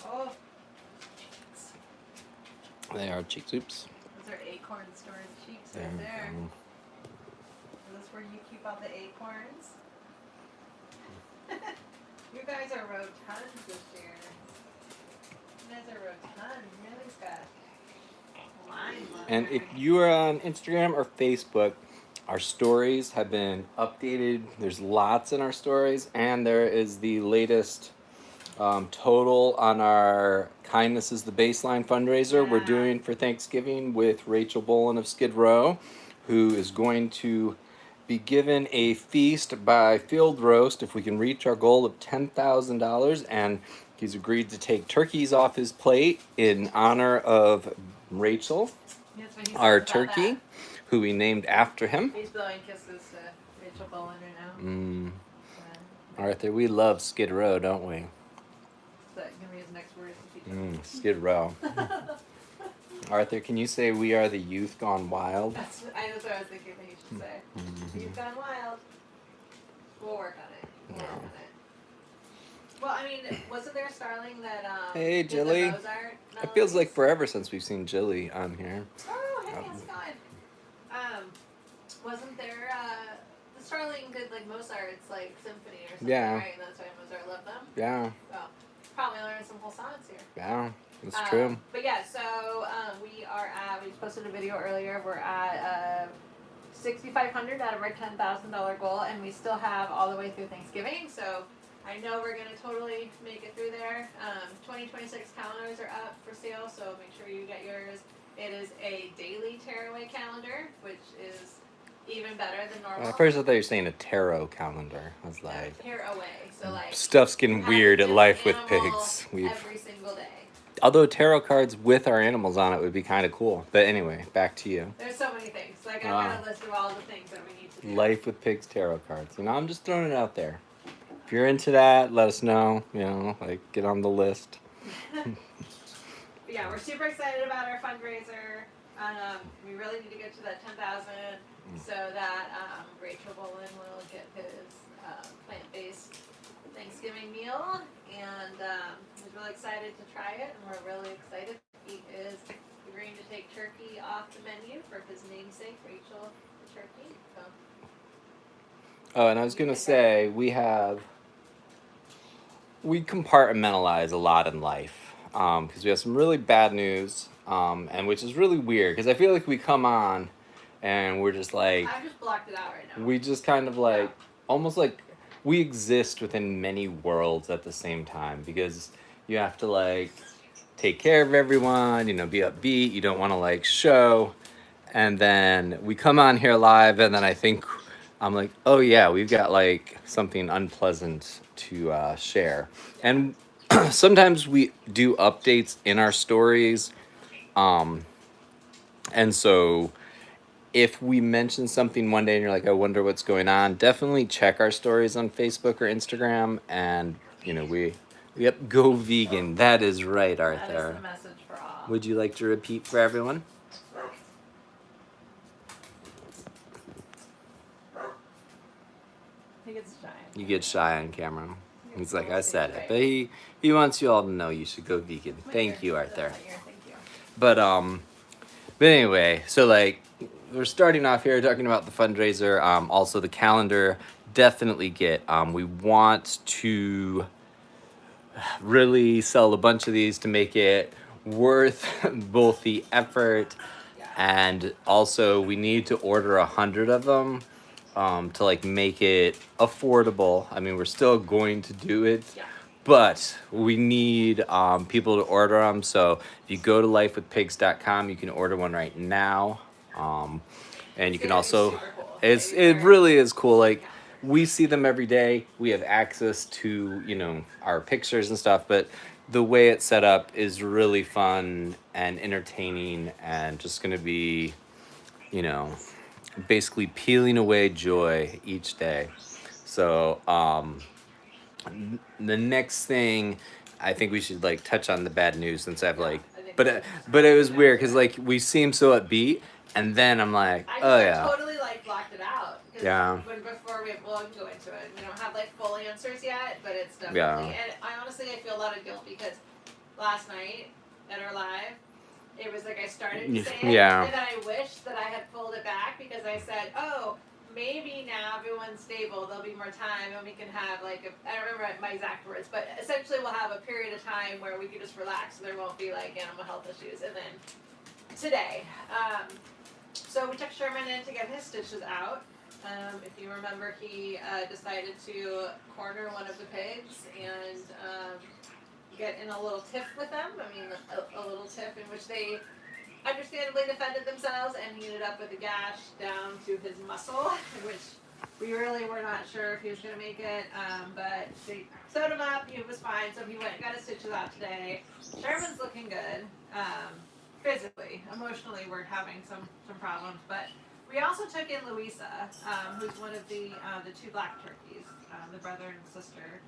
Oh, They are cheek soups. those are acorn stored cheeks right there. Is this where you keep all the acorns? You guys are rotund this year. You guys are rotund. Millie's got lines on And her. if you are on Instagram or Facebook, our stories have been updated. There's lots in our stories, and there is the latest total on our Kindness is the Baseline fundraiser we're doing for Thanksgiving with Rachel Bolin of Skid Row, who is going to be given a feast by Field Roast if we can reach our goal of $10,000. And he's agreed to take turkeys off his plate in honor of Rachel, That's what he our says about turkey, that. who we named after him. He's blowing kisses to Rachel Bowen right now. Arthur, we love Skid Row, don't we? Is that going to be his next word? Skid Row. Arthur, can you say we are the youth gone wild? That's what I was thinking that you should say. You've gone wild. We'll work on it. We'll work on it. Well, I mean, wasn't there a Starling that Hey, did the Jilly. Mozart It feels like melodies? forever since we've seen Jilly on here. Oh, hey, how's it going? Wasn't there the Starling did like Mozart's like symphony or something, Yeah. right? And that's why Mozart loved them. Yeah, Well, probably learned some whole sonnets here. yeah, that's true. But yeah, so we are at. We just posted a video earlier. We're at 6,500 out of our $10,000 goal, and we still have all the way through Thanksgiving. So I know we're gonna totally make it through there. 2026 calendars are up for sale, so make sure you get yours. It is a daily tearaway calendar, which is even better than normal. At first I thought you were saying a tarot calendar. I was like, Tearaway, so like stuff's getting have weird at different Life with animals Pigs. every single day. Although tarot cards with our animals on it would be kind of cool. But anyway, back to you. There's so many things. Like I've got a list of all the things that we need to do. Life with Pigs tarot cards. You know, I'm just throwing it out there. If you're into that, let us know. You know, like get on the list. But yeah, we're super excited about our fundraiser. We really need to get to that 10,000 so that Rachel Bolin will get his plant-based Thanksgiving meal. And he's really excited to try it, and we're really excited. He is agreeing to take turkey off the menu for his namesake, Rachel the turkey. So. Oh, and I was gonna say we compartmentalize a lot in life because we have some really bad news, and which is really weird because I feel like we come on and we're just like I've just blocked it out right now. we just kind of like almost like we exist within many worlds at the same time because you have to like take care of everyone, you know, be upbeat, you don't want to like show, and then we come on here live and then I think I'm like, oh yeah, we've got like something unpleasant to share. And sometimes we do updates in our stories. And so if we mention something one day and you're like, I wonder what's going on, definitely check our stories on Facebook or Instagram. And, you know, yep, go vegan. That is right, That is Arthur. the message for all. Would you like to repeat for everyone? He gets shy. You get shy on camera. He's like, I said it. But he wants you all to know you should go vegan. Thank you, Arthur. Thank you. But anyway, so like we're starting off here talking about the fundraiser. Also the calendar, definitely get. We want to really sell a bunch of these to make it worth both the effort and also we need to order 100 of them to like make it affordable. I mean, we're still going to do it. Yeah. But we need people to order them. So if you go to lifewithpigs.com, you can order one right now. And you can also, super cool. it really is cool. Like we see them every day. We have access to, you know, our pictures and stuff, but the way it's set up is really fun and entertaining and just going to be, you know, basically peeling away joy each day. So, the next thing, I think we should like touch on the bad news since I've like, but it was weird because like we seem so upbeat, and then I'm like, I oh yeah, totally like blocked it out because Yeah. Before we'll go into it. We don't have like full answers yet, but it's definitely. Yeah. And I honestly feel a lot of guilt because last night at our live, it was like I started to say it, Yeah. and then I wish that I had pulled it back because I said, oh, maybe now everyone's stable, there'll be more time, and we can have like I don't remember my exact words, but essentially we'll have a period of time where we can just relax, and there won't be like animal health issues. And then today, so we took Sherman in to get his stitches out. If you remember, he decided to corner one of the pigs and get in a little tiff with them. I mean, a little tiff in which they understandably defended themselves, and he ended up with a gash down to his muscle, which we really were not sure if he was going to make it, but they sewed him up. He was fine, so he went and got his stitches out today. Sherman's looking good, physically. Emotionally, we're having some problems, but we also took in Louisa, who's one of the two black turkeys, the brother and sister.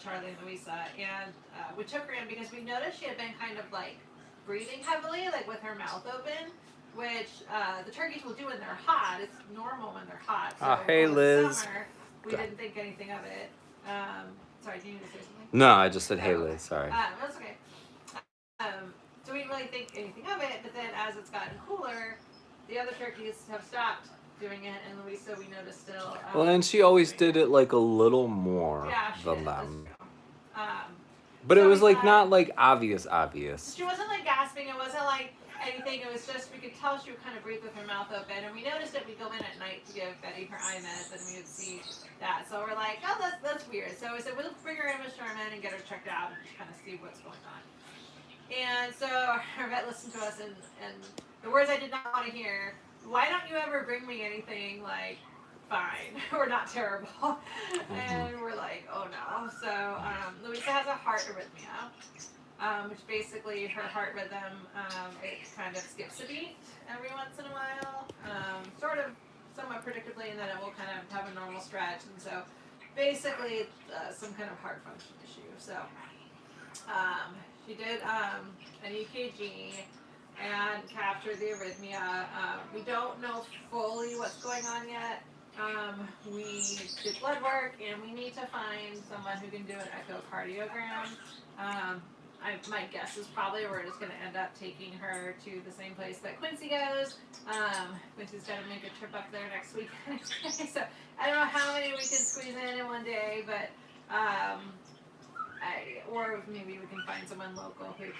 Charlie and Louisa, and we took her in because we noticed she had been kind of like breathing heavily, like with her mouth open, which the turkeys will do when they're hot. It's normal when they're hot. So Hey, in Liz. summer, we didn't think anything of it. Sorry, do you need to say something? No, I just said, hey, Liz, sorry. That's okay. So we didn't really think anything of it, but then as it's gotten cooler, the other turkeys have stopped doing it, and Louisa, we noticed still. Well, and she always did it like a little more than them. But so it was like not like obvious. She wasn't like gasping. It wasn't like anything. It was just we could tell she would kind of breathe with her mouth open, and we noticed that we go in at night to give Betty her eye meds, and we would see that. So we're like, oh, that's weird. So we said we'll bring her in with Sherman and get her checked out and just kind of see what's going on. And so our vet listened to us, and the words I did not want to hear. Why don't you ever bring me anything like fine or not terrible? And we're like, oh no. So Louisa has a heart arrhythmia, which basically her heart rhythm, it kind of skips a beat every once in a while, sort of somewhat predictably, and then it will kind of have a normal stretch. And so basically some kind of heart function issue. So she did an EKG and captured the arrhythmia. We don't know fully what's going on yet. We did blood work, and we need to find someone who can do an echocardiogram. My guess is probably we're just going to end up taking her to the same place that Quincy goes. Quincy's got to make a trip up there next week. So I don't know how many we can squeeze in one day, but or maybe we can find someone local who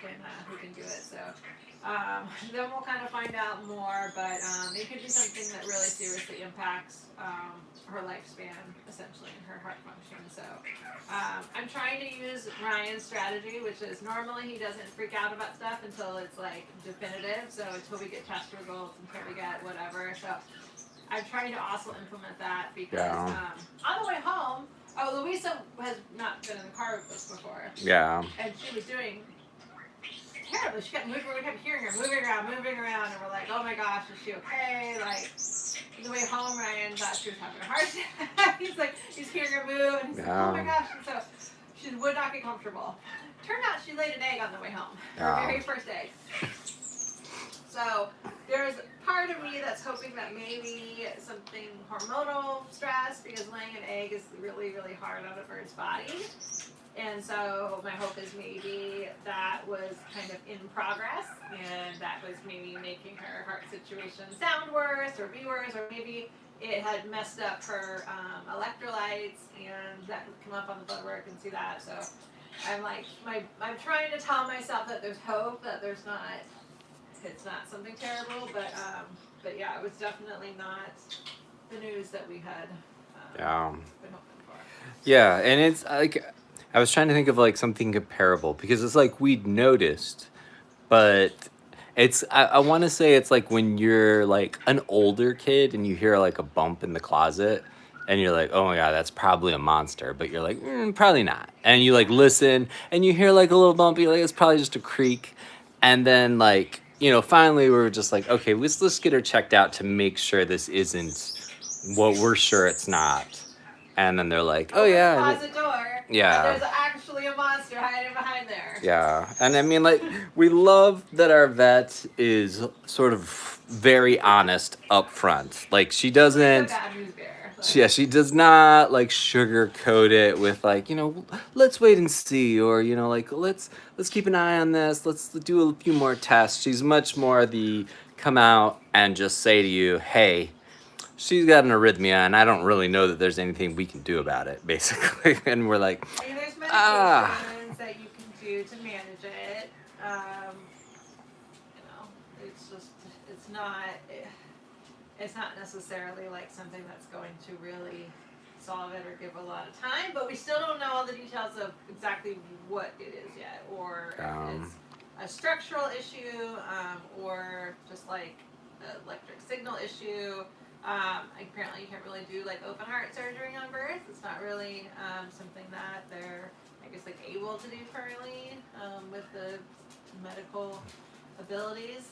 can do it. So then we'll kind of find out more, but it could be something that really seriously impacts her lifespan, essentially, and her heart function. So I'm trying to use Ryan's strategy, which is normally he doesn't freak out about stuff until it's like definitive. So until we get test results, until we get whatever. So I'm trying to also implement that because on the way home. Oh, Louisa has not been in the car with us before. Yeah. And she was doing terribly. She kept moving. We kept hearing her moving around, and we're like, oh my gosh, is she okay? Like, on the way home, Ryan thought she was having a heart attack. He's hearing her move, and he's like, oh my gosh. And so she would not get comfortable. Turned out she laid an egg on the way home. Her very first egg. So there's part of me that's hoping that maybe something hormonal stress, because laying an egg is really, really hard on a bird's body. And so my hope is maybe that was kind of in progress, and that was maybe making her heart situation sound worse or be worse, or maybe it had messed up her electrolytes, and that would come up on the blood work and see that. So I'm like, I'm trying to tell myself that there's hope, that it's not something terrible, but yeah, it was definitely not the news that we had been hoping for. Yeah, and it's like I was trying to think of like something comparable because it's like we'd noticed, but it's I want to say it's like when you're like an older kid and you hear like a bump in the closet and you're like, oh my god, that's probably a monster, but you're like, probably not, and you like listen and you hear like a little bump, you're like, it's probably just a creak, and then like, you know, finally we were just like, okay, let's get her checked out to make sure this isn't what we're sure it's not. And then they're like, oh yeah. Closet door. Yeah. And there's actually probably a monster hiding behind there. Yeah, and I mean, like, we love that our vet is sort of very honest up front. Like, she She's a doesn't. bad news bearer. Yeah, she does not like sugarcoat it with like, let's wait and see, or like let's keep an eye on this. Let's do a few more tests. She's much more the come out and just say to you, hey, she's got an arrhythmia, and I don't really know that there's anything we can do about it, basically. And we're like, I mean, there's ah. medications that you can do to manage it. It's just, it's not necessarily like something that's going to really solve it or give a lot of time, but we still don't know all the details of exactly what it is yet, or if it's a structural issue, or just like an electric signal issue. Apparently you can't really do like open heart surgery on birth. It's not really something that they're, I guess, like able to do currently with the medical abilities.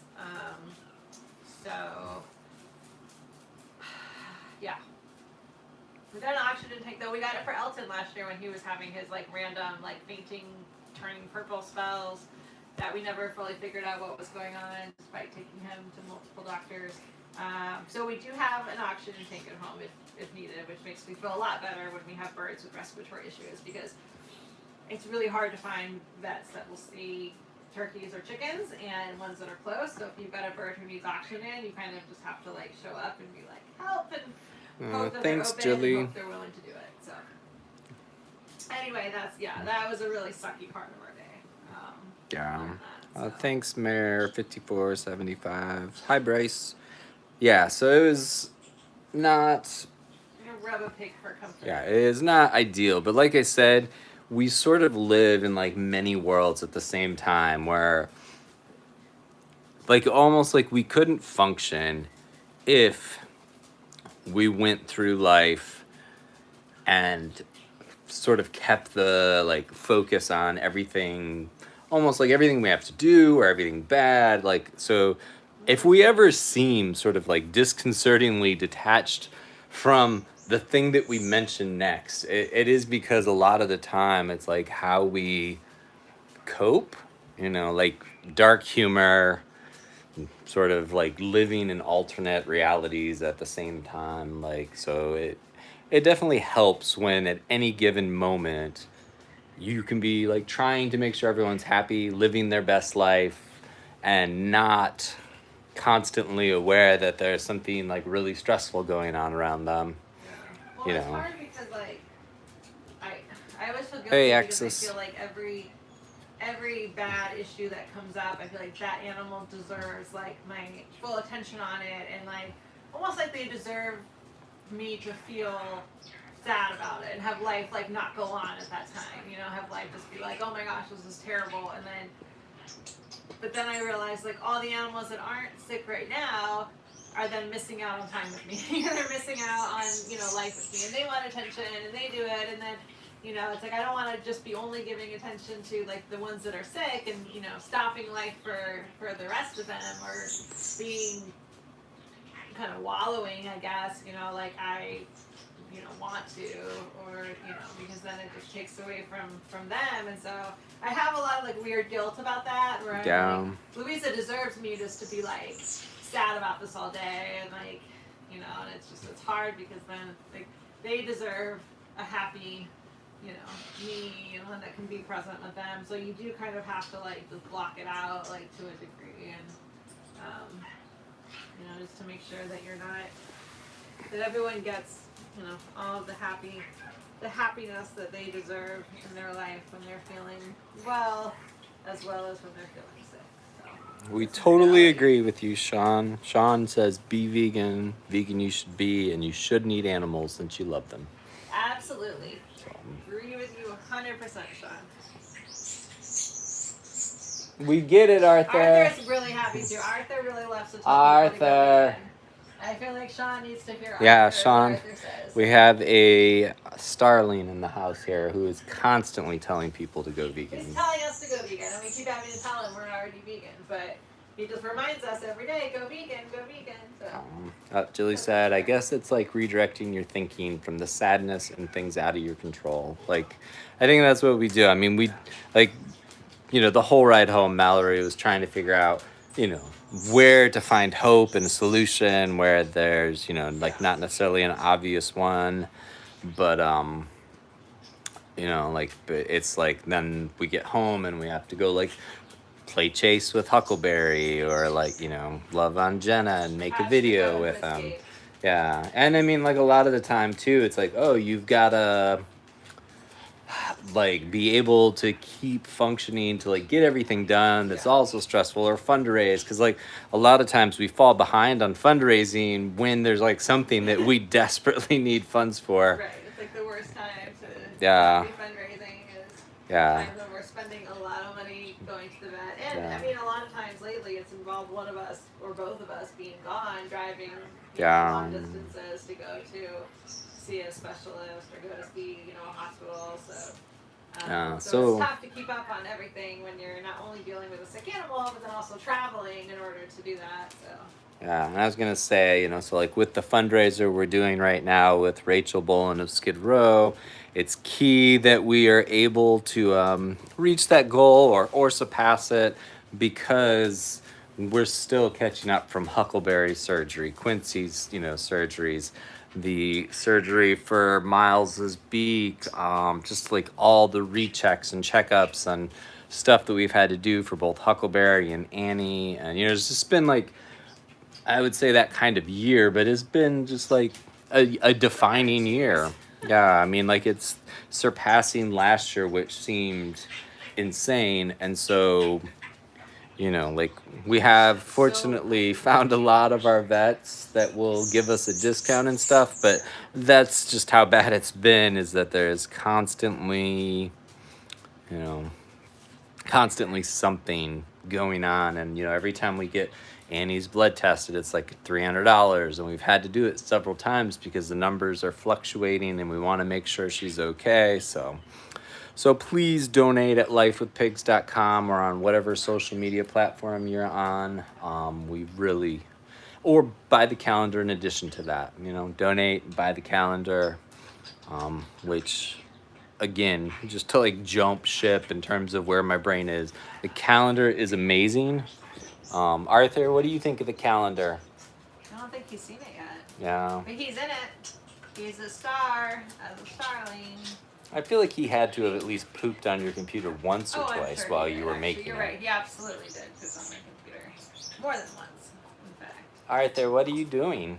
So yeah. We got an oxygen tank though. We got it for Elton last year when he was having his like random like fainting, turning purple spells that we never fully figured out what was going on despite taking him to multiple doctors. So we do have an oxygen tank at home if needed, which makes me feel a lot better when we have birds with respiratory issues, because it's really hard to find vets that will see turkeys or chickens and ones that are close. So if you've got a bird who needs oxygen, you kind of just have to like show up and be like, help, and hope that Thanks, they're open Jilly. and hope they're willing to do it. So anyway, that was a really sucky part of our day. Yeah. Thanks, Mayor 5475. Hi, Bryce. Yeah, so it was not. I'm gonna rub a pig for comfort. Yeah, it is not ideal, but like I said, we sort of live in like many worlds at the same time, where like almost like we couldn't function if we went through life and sort of kept the like focus on everything, almost like everything we have to do or everything bad. Like, so if we ever seem sort of like disconcertingly detached from the thing that we mention next, it is because a lot of the time it's like how we cope, like dark humor, sort of like living in alternate realities at the same time. Like, so it definitely helps when at any given moment you can be like trying to make sure everyone's happy, living their best life, and not constantly aware that there's something like really stressful going on around them. Well, it's hard because like I always feel guilty Hey, because Axis. I feel like every bad issue that comes up, I feel like that animal deserves like my full attention on it, and like almost like they deserve me to feel sad about it and have life like not go on at that time, have life just be like, oh my gosh, this is terrible, and then but then I realized like all the animals that aren't sick right now are then missing out on time with me. They're missing out on, life with me, and they want attention and they do it, and then it's like I don't want to just be only giving attention to like the ones that are sick and stopping life for the rest of them, or being kind of wallowing, I guess, like I want to, or because then it just takes away from them. And so I have a lot of like weird guilt about that, where I'm like, Louisa deserves me just to be like sad about this all day, and like and it's hard because then like they deserve a happy me, and one that can be present with them. So you do kind of have to like just block it out like to a degree, and just to make sure that you're not, that everyone gets all of the happiness that they deserve in their life when they're feeling well as when they're feeling sick. So We totally agree with you, Sean. Sean says be vegan you should be, and you shouldn't eat animals since you love them. Absolutely. Agree with you 100%, Sean. We get it, Arthur. Arthur's really happy too. Arthur really loves to talk to Arthur. I feel like Sean needs to hear Yeah, Arthur, Sean. what Arthur says. We have a starling in the house here who is constantly telling people to go vegan. He's telling us to go vegan, and we keep having to tell him we're already vegan. But he just reminds us every day, go vegan, go vegan. So. Julie said, I guess it's like redirecting your thinking from the sadness and things out of your control. Like, I think that's what we do. I mean, we, like, the whole ride home, Mallory was trying to figure out, where to find hope and a solution where there's, like not necessarily an obvious one, but, but it's like then we get home and we have to go like play chase with Huckleberry or like, love on Jenna and make a video with them. Yeah. And I mean, like a lot of the time too, it's like, oh, you've got to like be able to keep functioning to like get everything done that's also stressful or fundraise, because like a lot of times we fall behind on fundraising when there's like something that we desperately need funds for. Right, it's like the worst time to be fundraising is times when we're spending a lot of money going to the vet. And I mean, a lot of times lately it's involved one of us or both of us being gone, driving long distances to go to see a specialist or go to see a hospital. So it's tough to keep up on everything when you're not only dealing with a sick animal but then also traveling in order to do that. So yeah, and I was gonna say, so like with the fundraiser we're doing right now with Rachel Bolin of Skid Row, it's key that we are able to reach that goal or surpass it, because we're still catching up from Huckleberry surgery, Quincy's surgeries, the surgery for Miles's beak, just like all the rechecks and checkups and stuff that we've had to do for both Huckleberry and Annie. And it's just been like, I would say that kind of year, but it's been just like a defining year. Yeah, I mean, like it's surpassing last year, which seemed insane. And so, like we have fortunately found a lot of our vets that will give us a discount and stuff, but that's just how bad it's been, is that there's constantly something going on. And every time we get Annie's blood tested, it's like $300, and we've had to do it several times because the numbers are fluctuating and we want to make sure she's okay. So please donate at lifewithpigs.com or on whatever social media platform you're on. We really, or buy the calendar in addition to that, donate, buy the calendar, which again, just to like jump ship in terms of where my brain is. The calendar is amazing. Arthur, what do you think of the calendar? I don't think he's seen it yet. Yeah. But he's in it. He's a star, as a starling. I feel like he had to have at least pooped on your computer once or twice while you were making it. You're right. He absolutely did poop on my computer. More than once, in fact. Arthur, what are you doing?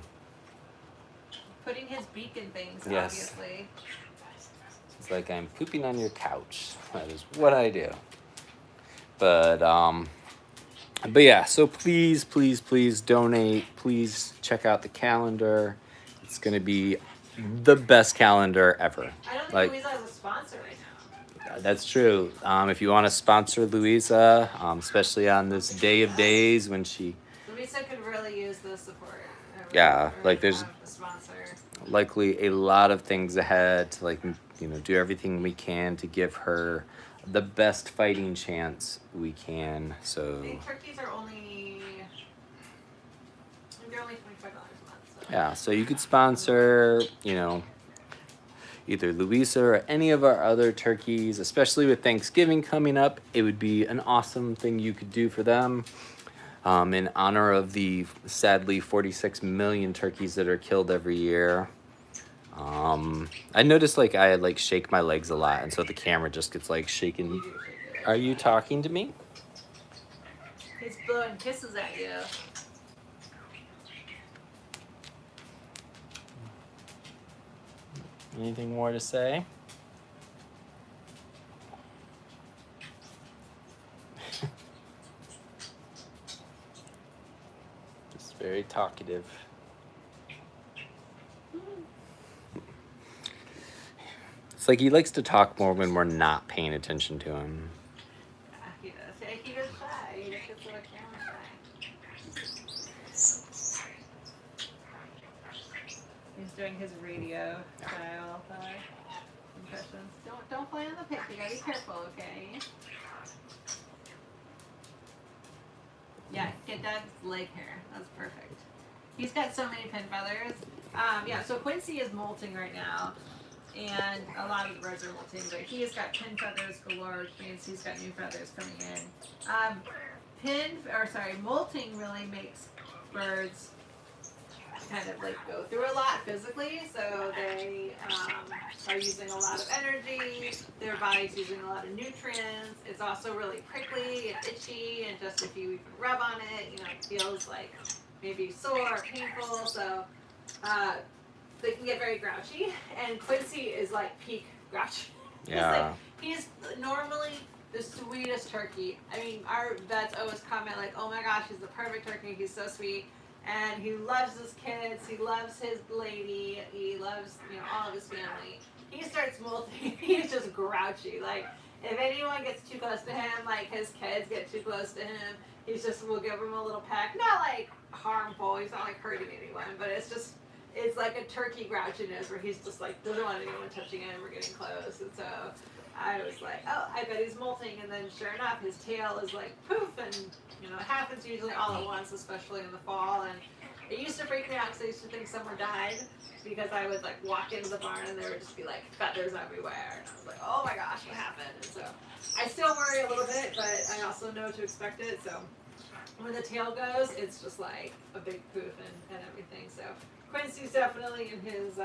Putting his beak in things, yes. Obviously. It's like I'm pooping on your couch. That is what I do. But yeah, so please donate. Please check out the calendar. It's going to be the best calendar ever. I don't think Louisa has a sponsor right now. That's true. If you want to sponsor Louisa, especially on this day of days when Louisa could really use the support. Like there's likely a lot of things ahead to like, do everything we can to give her the best fighting chance we can. So the turkeys are they're only $25 a month. Yeah, so you could sponsor, either Louisa or any of our other turkeys, especially with Thanksgiving coming up. It would be an awesome thing you could do for them, in honor of the sadly 46 million turkeys that are killed every year. I noticed like I like shake my legs a lot, and so the camera just gets like shaking. Are you talking to me? He's blowing kisses at you. Anything more to say? Just very talkative. It's like he likes to talk more when we're not paying attention to him. He does. He does shy. He just gets a little camera shy. He's doing his radio style impressions. Don't play on the pick. You gotta be careful, okay? Yeah, at Doug's leg hair. That's perfect. He's got so many pin feathers. Yeah, so Quincy is molting right now, and a lot of the birds are molting, but he has got pin feathers galore, which means he's got new feathers coming in. Molting really makes birds kind of like go through a lot physically, so they are using a lot of energy, their body's using a lot of nutrients. It's also really prickly and itchy, and just if you even rub on it, it feels like maybe sore or painful, so they can get very grouchy, and Quincy is like peak grouchy. Yeah. He's normally the sweetest turkey. I mean, our vets always comment like, oh my gosh, he's the perfect turkey, he's so sweet. And he loves his kids, he loves his lady, he loves, all of his family. He starts molting, he's just grouchy. Like, if anyone gets too close to him, like his kids get too close to him, we'll give him a little peck. Not like harmful, he's not like hurting anyone, but it's like a turkey grouchiness where he's just like, doesn't want anyone touching him or getting close. And so I was like, oh, I bet he's molting. And then sure enough, his tail is like poof, and it happens usually all at once, especially in the fall. And it used to freak me out because I used to think someone died, because I would like walk into the barn and there would just be like feathers everywhere, and I was like, oh my gosh, what happened? And so I still worry a little bit, but I also know to expect it. So when the tail goes, it's just like a big poof and everything. So Quincy's definitely in his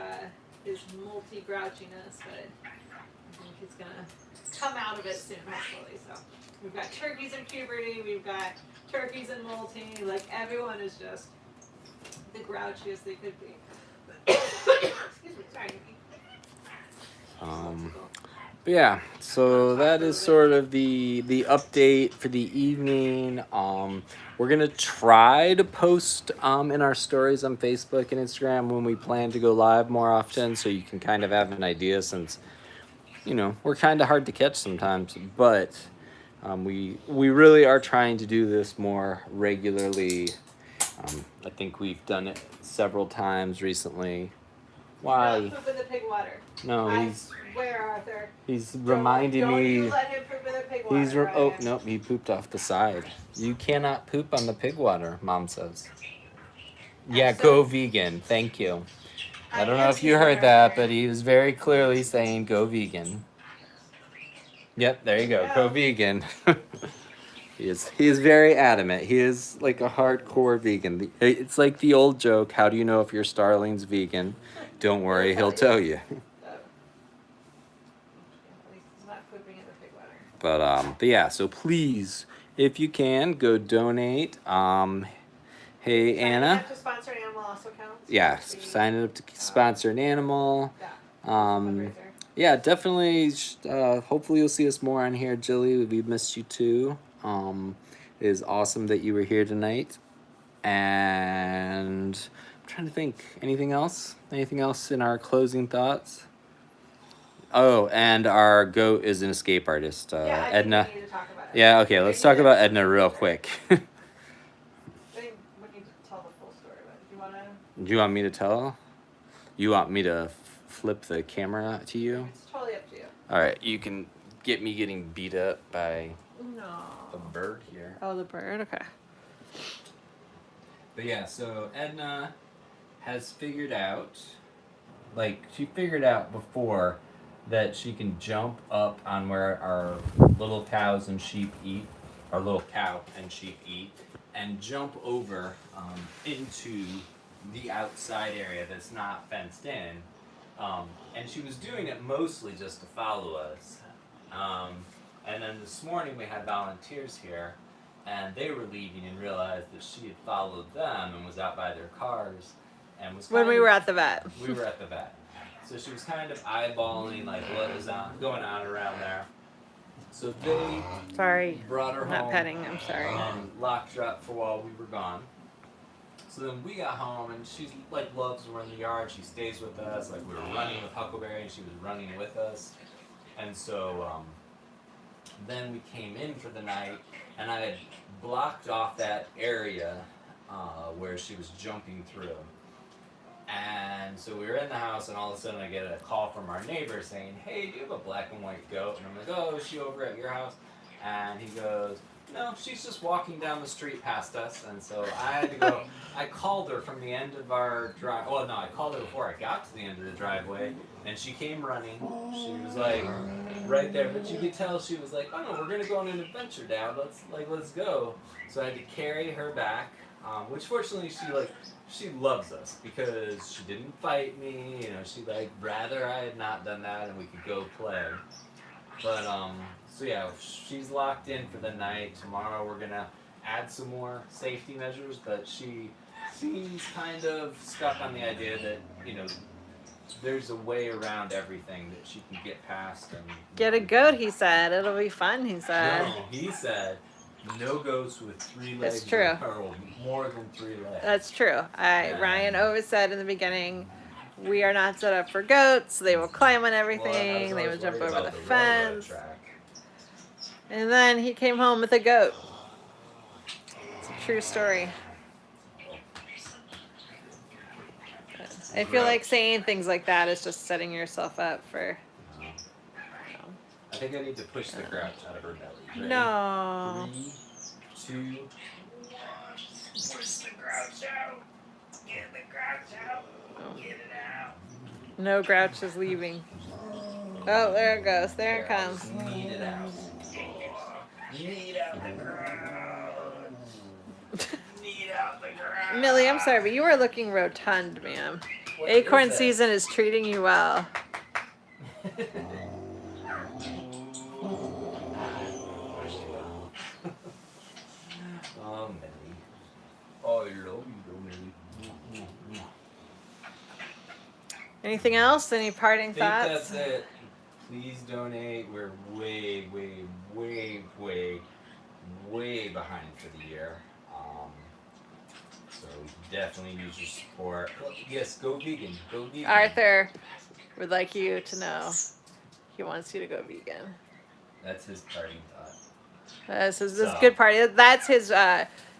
multi grouchiness, but I think he's gonna come out of it soon, hopefully. So we've got turkeys in puberty, we've got turkeys in molting. Like, everyone is just the grouchiest they could be. Excuse me, sorry. But yeah, so that is sort of the update for the evening. We're gonna try to post in our stories on Facebook and Instagram when we plan to go live more often, so you can kind of have an idea, since we're kind of hard to catch sometimes, but we really are trying to do this more regularly. I think we've done it several times recently. Why? Not poop in the pig water. No, I swear, Arthur. he's reminding me. Don't you let him poop in the pig water. Oh nope, he pooped off the side. You cannot poop on the pig water, Mom says. Yeah, go vegan. Thank you. I don't know if you heard that, but he was very clearly saying go vegan. Yep, there you go. Go vegan. He is very adamant. He is like a hardcore vegan. It's like the old joke, how do you know if your starling's vegan? Don't worry, he'll tell you. But yeah, so please, if you can, go donate. Hey, Anna. Signing up to sponsor an animal also counts. Yeah, signing up to sponsor an animal. Yeah, definitely. Hopefully you'll see us more on here, Jilly. We missed you too. It is awesome that you were here tonight. And I'm trying to think. Anything else? Anything else in our closing thoughts? Oh, and our goat is an escape artist, Edna. We need to talk about it. Yeah, okay, let's talk about Edna real quick. I think we need to tell the full story, but do you want to? Do you want me to tell? You want me to flip the camera to you? It's totally up to you. All right, you can get me getting beat up by No. a bird here. Oh, the bird? Okay. But yeah, so Edna has figured out, she figured out before that she can jump up on where our little cows and sheep eat, our little cow and sheep eat, and jump over into the outside area that's not fenced in. And she was doing it mostly just to follow us. And then this morning we had volunteers here, and they were leaving and realized that she had followed them and was out by their cars, and was When we were at the vet. We were at the vet. So she was kind of eyeballing what was going on around there. So they brought her home. Not petting, I'm sorry. And locked her up for while we were gone. So then we got home, and she loves to run the yard. She stays with us. We were running with Huckleberry, and she was running with us. And so then we came in for the night, and I had blocked off that area where she was jumping through. And so we were in the house, and all of a sudden I get a call from our neighbor saying, hey, do you have a black and white goat? And I'm like, oh, is she over at your house? And he goes, No, she's just walking down the street past us, and so I had to go. I called her from the end of our drive. Well, no, I called her before I got to the end of the driveway, and she came running. She was like right there, but you could tell she was like, "Oh no, we're gonna go on an adventure, Dad. Let's go." So I had to carry her back, which fortunately she loves us because she didn't fight me. You know, she rather I had not done that, and we could go play. But so yeah, she's locked in for the night. Tomorrow we're gonna add some more safety measures, but she seems kind of stuck on the idea that, you know, there's a way around everything that she can get past. And Get a goat, he said. It'll be fun, he said. no, he said no goats with 3 legs. It's true. Or more than 3 legs. That's true. Yeah. Ryan always said in the beginning, we are not set up for goats. They will climb on everything. They will jump over the fence. And then he came home with a goat. It's a true story. I feel like saying things like that is just setting yourself up for. I think I need to push the grouch out of her belly. Ready? No. 3, 2, 1. Push the grouch out. Get the grouch out. Get it out. No grouch is leaving. Oh, there it goes. There it comes. Need it out. Need out the grouch. Need out the grouch. Millie, I'm sorry, but you are looking rotund, ma'am. Acorn season is treating you well. Anything else? Any parting thoughts? That's it. Please donate. We're way behind for the year. So definitely use your support. Yes, go vegan. Go vegan. Arthur would like you to know he wants you to go vegan. That's his parting thought. This is good party. That's his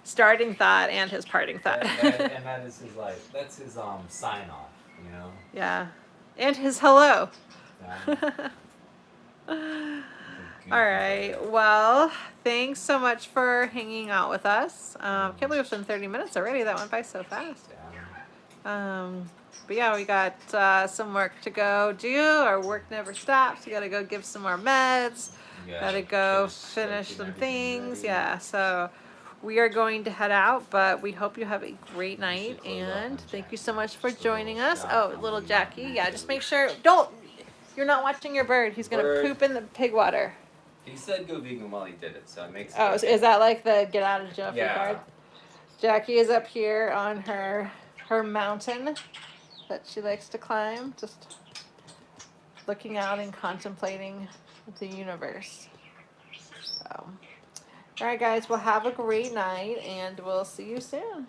starting thought and his parting thought. And that is his that's his sign off, you know? Yeah. And his hello. All right. Well, thanks so much for hanging out with us. Can't believe it's been 30 minutes already. That went by so fast. But yeah, we got some work to go do. Our work never stops. We got to go give some more meds. Got to go finish some things. Yeah. So we are going to head out, but we hope you have a great night. And thank you so much for joining us. Oh, little Jackie. Yeah, just make sure. You're not watching your bird. He's going to poop in the pig water. He said go vegan while he did it, so it makes it. Oh, okay. Is that like the get out of jail free Yeah. card? Jackie is up here on her mountain that she likes to climb, just looking out and contemplating the universe. So, all right, guys, well, have a great night, and we'll see you soon.